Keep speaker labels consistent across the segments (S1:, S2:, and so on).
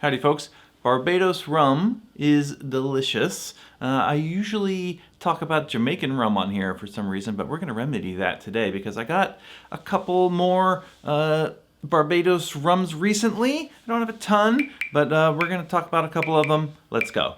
S1: Howdy folks. Barbados rum is delicious. I usually talk about Jamaican rum on here for some reason, but we're going to remedy that today because I got a couple more Barbados rums recently. I don't have a ton, but we're going to talk about a couple of them. Let's go.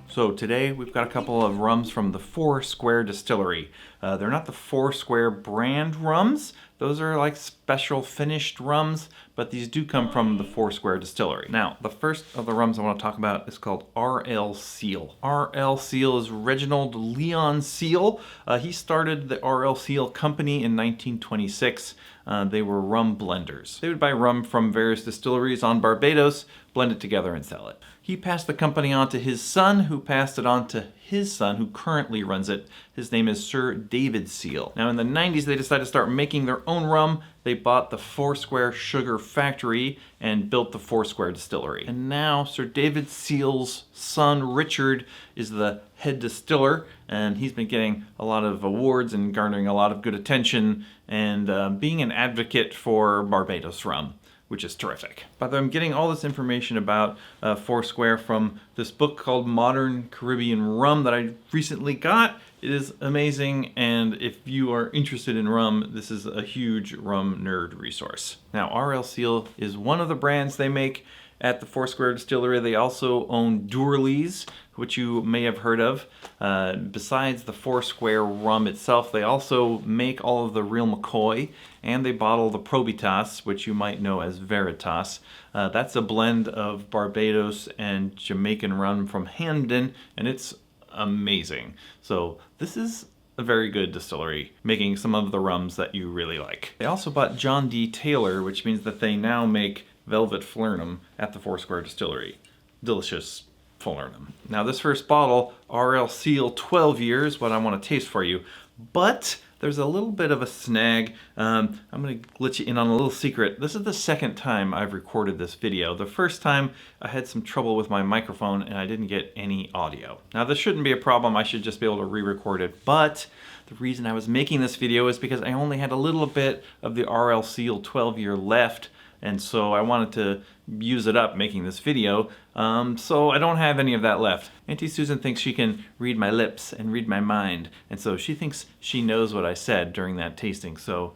S1: So today we've got a couple of rums from the Foursquare Distillery. They're not the Foursquare brand rums. Those are like special finished rums, but these do come from the Foursquare Distillery. Now, the first of the rums I want to talk about is called R.L. Seale. R.L. Seale is Reginald Leon Seale. He started the R.L. Seale Company in 1926. They were rum blenders. They would buy rum from various distilleries on Barbados, blend it together and sell it. He passed the company on to his son, who passed it on to his son, who currently runs it. His name is Sir David Seale. Now in the 90s, they decided to start making their own rum. They bought the Foursquare Sugar Factory and built the Foursquare Distillery. And now Sir David Seale's son, Richard, is the head distiller, and he's been getting a lot of awards and garnering a lot of good attention and being an advocate for Barbados rum, which is terrific. By the way, I'm getting all this information about Foursquare from this book called Modern Caribbean Rum that I recently got. It is amazing, and if you are interested in rum, this is a huge rum nerd resource. Now, R.L. Seale is one of the brands they make at the Foursquare Distillery. They also own Dourlies, which you may have heard of. Besides the Foursquare rum itself, they also make all of the Real McCoy, and they bottle the Probitas, which you might know as Veritas. That's a blend of Barbados and Jamaican rum from Hamden, and it's amazing. So this is a very good distillery, making some of the rums that you really like. They also bought John D. Taylor, which means that they now make Velvet Falernum at the Foursquare Distillery. Delicious Falernum. Now this first bottle, R.L. Seale 12 years, what I want to taste for you, but there's a little bit of a snag. I'm going to let you in on a little secret. This is the second time I've recorded this video. The first time I had some trouble with my microphone and I didn't get any audio. Now this shouldn't be a problem. I should just be able to re-record it, but the reason I was making this video is because I only had a little bit of the R.L. Seale 12 year left, and so I wanted to use it up making this video, so I don't have any of that left. Auntie Susan thinks she can read my lips and read my mind, and so she thinks she knows what I said during that tasting, so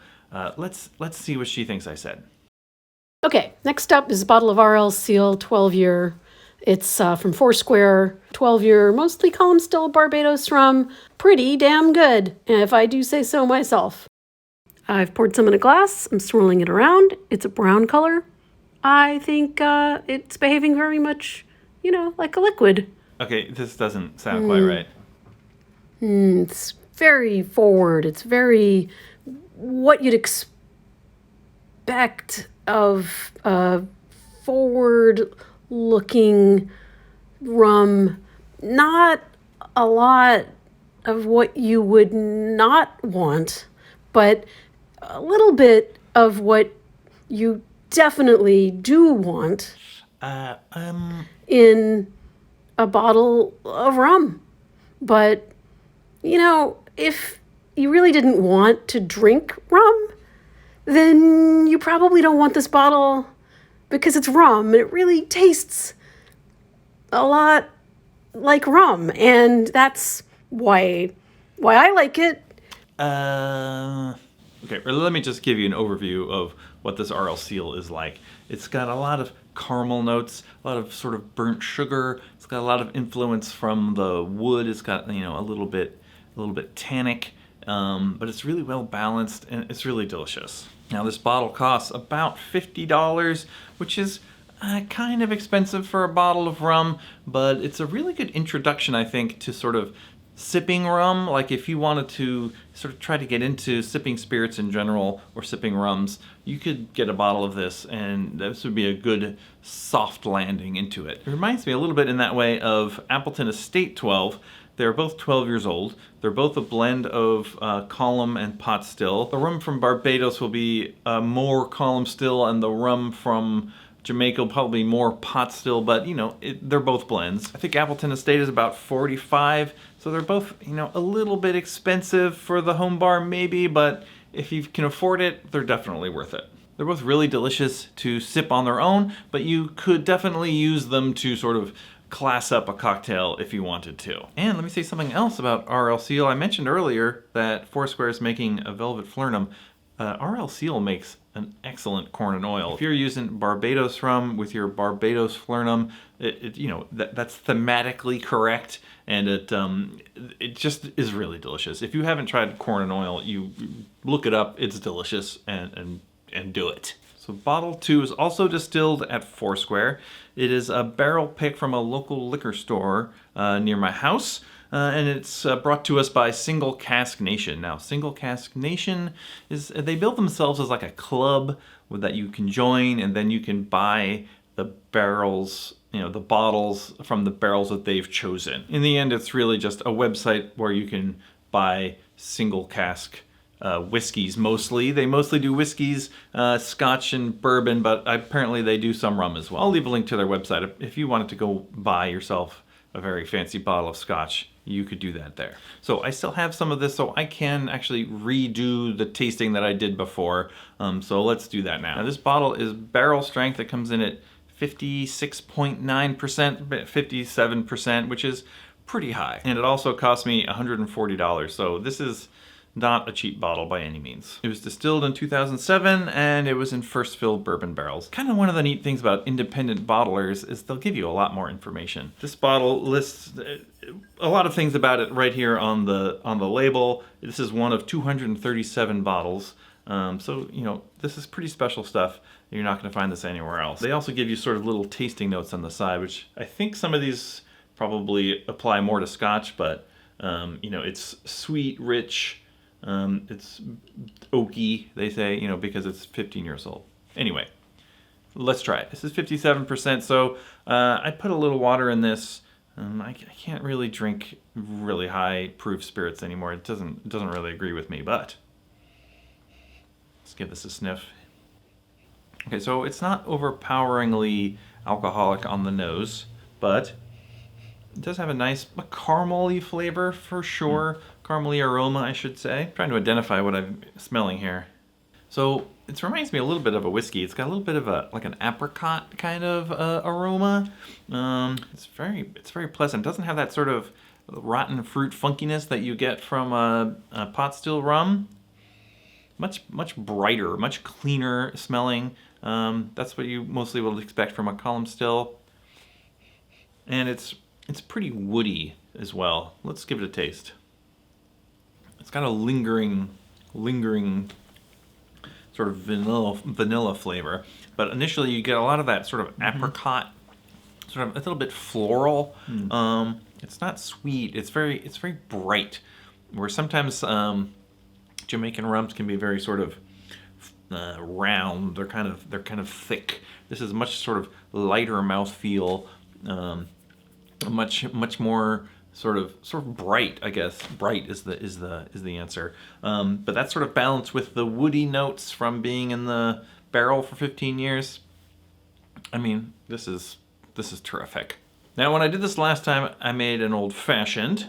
S1: let's see what she thinks I said.
S2: Okay, next up is a bottle of R.L. Seale 12 year. It's from Foursquare, 12 year, mostly column still Barbados rum. Pretty damn good, if I do say so myself. I've poured some in a glass. I'm swirling it around. It's a brown color. I think it's behaving very much, like a liquid.
S1: Okay, this doesn't sound quite right.
S2: It's very forward. It's very what you'd expect of a forward-looking rum. Not a lot of what you would not want, but a little bit of what you definitely do want in a bottle of rum. But, if you really didn't want to drink rum, then you probably don't want this bottle because it's rum. It really tastes a lot like rum, and that's why I like it.
S1: Okay, let me just give you an overview of what this R.L. Seale is like. It's got a lot of caramel notes, a lot of sort of burnt sugar. It's got a lot of influence from the wood. It's got, a little bit tannic, but it's really well balanced and it's really delicious. Now this bottle costs about $50, which is kind of expensive for a bottle of rum, but it's a really good introduction, I think, to sort of sipping rum. Like if you wanted to sort of try to get into sipping spirits in general or sipping rums, you could get a bottle of this and this would be a good soft landing into it. It reminds me a little bit in that way of Appleton Estate 12. They're both 12 years old. They're both a blend of column and pot still. The rum from Barbados will be more column still, and the rum from Jamaica will probably be more pot still, but they're both blends. I think Appleton Estate is about 45, So they're both, you know, a little bit expensive for the home bar maybe, but if you can afford it, they're definitely worth it. They're both really delicious to sip on their own, but you could definitely use them to sort of class up a cocktail if you wanted to. And let me say something else about RL Seale. I mentioned earlier that Foursquare is making a Velvet Falernum. RL Seale makes an excellent corn and oil. If you're using Barbados Rum with your Barbados Falernum, you know, that's thematically correct, and it just is really delicious. If you haven't tried corn and oil, you look it up. It's delicious, and do it. So bottle 2 is also distilled at Foursquare. It is a barrel pick from a local liquor store near my house. And it's brought to us by Single Cask Nation. Now, Single Cask Nation they build themselves as like a club that you can join, and then you can buy the barrels, you know, the bottles from the barrels that they've chosen. In the end, it's really just a website where you can buy single cask whiskeys mostly. They mostly do whiskeys, scotch and bourbon, but apparently they do some rum as well. I'll leave a link to their website. If you wanted to go buy yourself a very fancy bottle of scotch, you could do that there. So I still have some of this, so I can actually redo the tasting that I did before. So let's do that now. Now this bottle is barrel strength. It comes in at 56.9%, 57%, which is pretty high. And it also cost me $140. So this is not a cheap bottle by any means. It was distilled in 2007, and it was in first fill bourbon barrels. Kind of one of the neat things about independent bottlers is they'll give you a lot more information. This bottle lists a lot of things about it right here on the label. This is one of 237 bottles. So, you know, this is pretty special stuff. You're not going to find this anywhere else. They also give you sort of little tasting notes on the side, which I think some of these probably apply more to scotch, but, you know, it's sweet, rich, it's oaky, they say, you know, because it's 15 years old. Anyway, let's try it. This is 57%, so I put a little water in this. I can't really drink really high proof spirits anymore. It doesn't really agree with me, but let's give this a sniff. Okay, so it's not overpoweringly alcoholic on the nose, but it does have a nice caramel-y flavor for sure. Caramel-y aroma, I should say. I'm trying to identify what I'm smelling here. So it reminds me a little bit of a whiskey. It's got a little bit of like an apricot kind of aroma. It's very pleasant. It doesn't have that sort of rotten fruit funkiness that you get from a pot still rum. Much brighter, much cleaner smelling. That's what you mostly will expect from a column still. And it's pretty woody as well. Let's give it a taste. It's got a lingering sort of vanilla flavor, but initially you get a lot of that sort of apricot, sort of a little bit floral. It's not sweet. It's very bright. Where sometimes Jamaican rums can be very sort of round. They're kind of thick. This is much sort of lighter mouthfeel. Much more sort of bright, I guess. Bright is the answer. But that's sort of balanced with the woody notes from being in the barrel for 15 years. I mean, this is terrific. Now, when I did this last time, I made an old fashioned.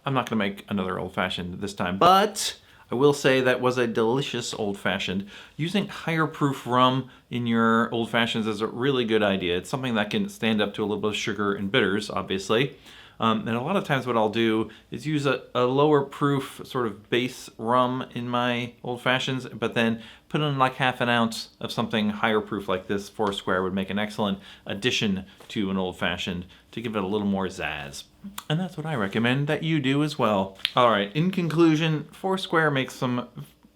S1: I'm not going to make another old fashioned this time, but I will say that was a delicious old fashioned. Using higher proof rum in your old fashions is a really good idea. It's something that can stand up to a little bit of sugar and bitters, obviously. And a lot of times what I'll do is use a lower proof sort of base rum in my old fashions, but then put in like half an ounce of something higher proof like this. Foursquare would make an excellent addition to an old fashioned to give it a little more zazz. And that's what I recommend that you do as well. All right, in conclusion, Foursquare makes some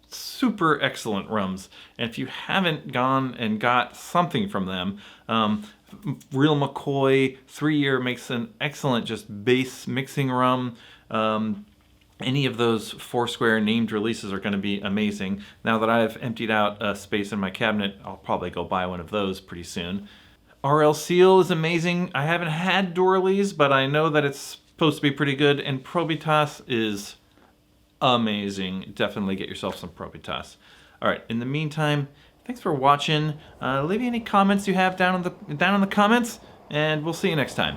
S1: super excellent rums. And if you haven't gone and got something from them, Real McCoy 3-year makes an excellent just base mixing rum. Any of those Foursquare named releases are going to be amazing. Now that I've emptied out a space in my cabinet, I'll probably go buy one of those pretty soon. RL Seale is amazing. I haven't had Dorley's, but I know that it's supposed to be pretty good. And Probitas is amazing. Definitely get yourself some Probitas. All right, in the meantime, thanks for watching. Leave me any comments you have down in the comments, and we'll see you next time.